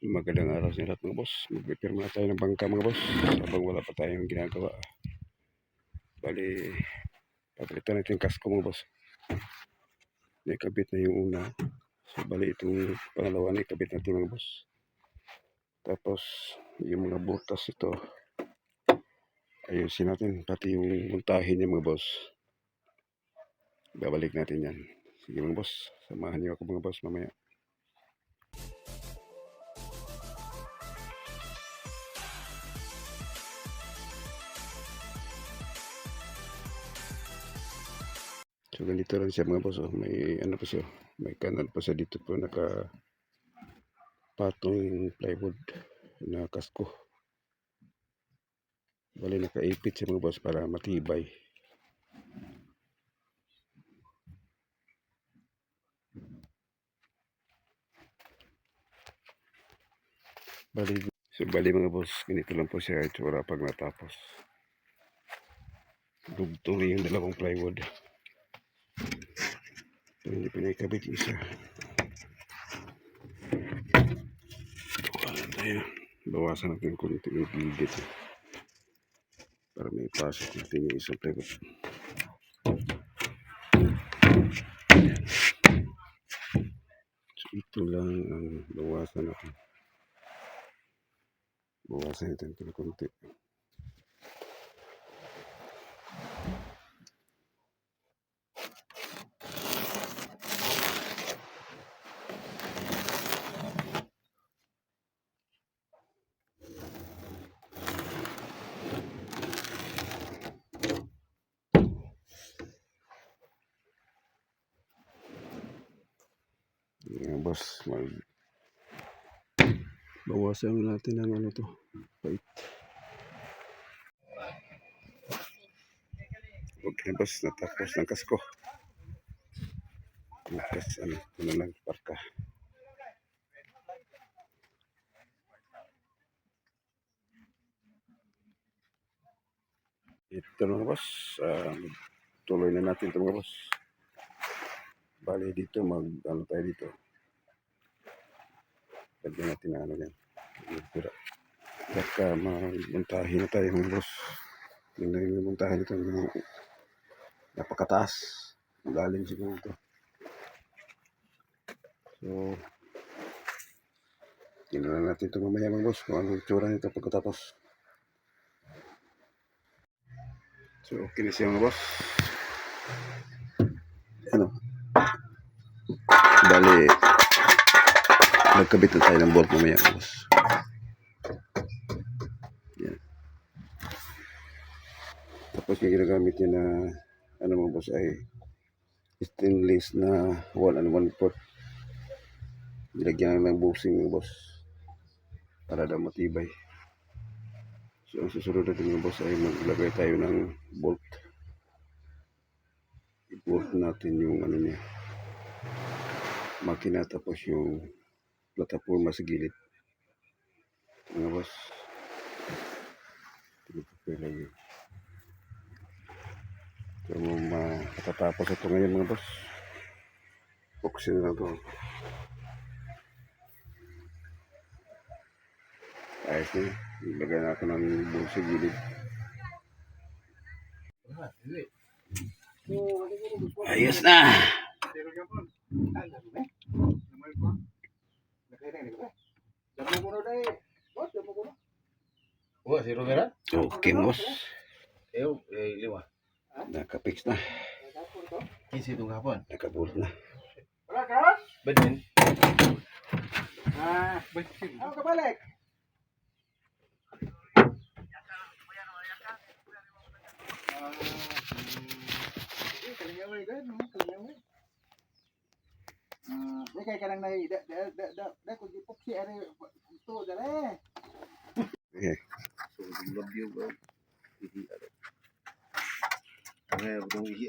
Magandang araw sa lahat mga boss. Mag-prepare tayo ng bangka mga boss. Habang wala pa tayong ginagawa. Bali, papalitan natin yung kasko mga boss. Naikabit na yung una. So bali itong pangalawa na ikabit natin mga boss. Tapos yung mga butas ito, ayusin natin. Pati yung muntahin niya mga boss. Babalik natin yan. Sige mga boss, samahan niyo ako mga boss mamaya. So ganito lang siya mga boss. Oh. May ano pa siya. May kanal pa siya dito po naka patong yung plywood na kasko. Bali nakaipit siya mga boss para matibay. Bali mga boss, ganito lang po siya itsura pag natapos. Dugtong yung dalawang plywood. So, hindi pinakabit yung isa. Bawasan natin kunti yung gilid para may pasok natin yung isang plywood. So ito lang ang bawasan natin. Bawasan natin ito kunti. Yan boss, bawasan natin ang ano to, pait. Okay boss, natapos ng kasko. Bukas ano, ito na lang parka. Ito mga boss, tuloy na natin ito mga boss. Bali dito ano tayo dito. Pwede natin na ano yan. Baka muntahin na tayo mga boss. Yung muntahin ito napakataas. Galing siguro ito. So, tingnan natin ito mamaya mga boss kung anong tsura nito pagkatapos. So, okay na siya mga boss. Ano? Bali, nagkabit na tayo ng bolt mamaya mga boss. Yan. Tapos yung ginagamit niya na ano mga boss ay stainless na 1¼ nilagyan ng bushing mga boss para daw matibay. So ang susunod natin mga boss ay maglagay tayo ng bolt. I-bolt natin yung ano niya makina tapos yung plataforma sa gilid mga boss. So matatapos ito ngayon mga boss. Buksin na ito. Ayos na. Ilagay na ako ng bolt sa gilid. Ayos na. Okay boss. Lima. Nakapix na. Kisi itong hapon. Nakabolt na. Benin. Ako kabalik. Kaya kanang nai da ko di poksi are to dale. Okay. So, love you bro. Ihi ada. Ngayon, itong ihi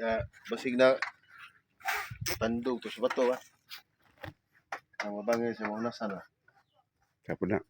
basig na tandog to sa bato ba. Ang mabangay sa mga nasa na. Tapos na.